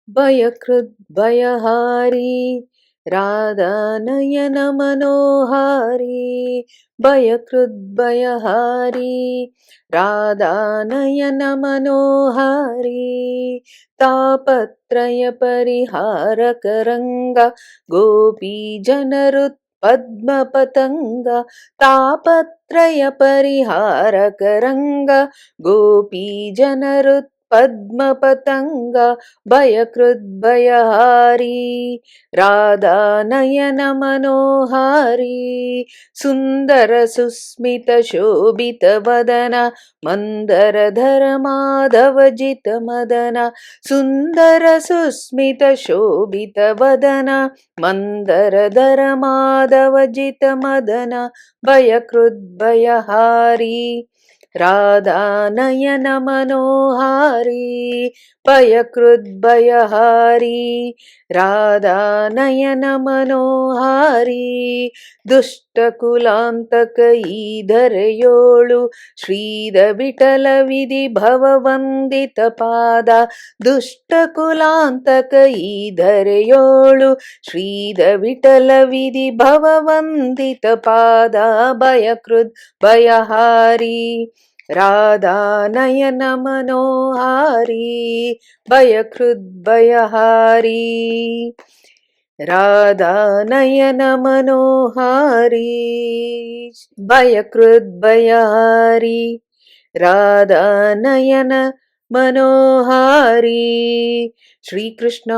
भयकृद्भयहारी राधानयन मनोहारी भयकृद्भयहारी राधानयन मनोहारी तापत्रय परिहारक रंग गोपीजनरुत् पद्मपतंग तापत्रय परिहारक रंग गोपीजनरुत् पद्मपतंग भयकृद्भयहारी राधानयन मनोहारी सुन्दर सुस्मित शोभित वदन मन्दरधर माधवजित मदन सुन्दर सुस्मित शोभित वदन मन्दरधर माधवजित मदन भयकृद्भयहारी राधानयन मनोहारी भयकृद्भयहारी राधानयन मनोहारी दुष्टकुलान्तक ईधरयोळु श्रीद विठल विधि भववन्दित पाद दुष्टकुलान्तक ईधरयोळु श्रीद विठल विधि भववन्दित पाद भयकृद्भयहारी राधानयन मनोहारी भयकृद्भयहारी राधानयन मनोहारी भयकृद्भयहारी राधानयन मनोहारी श्रीकृष्णार्पणमस्तु।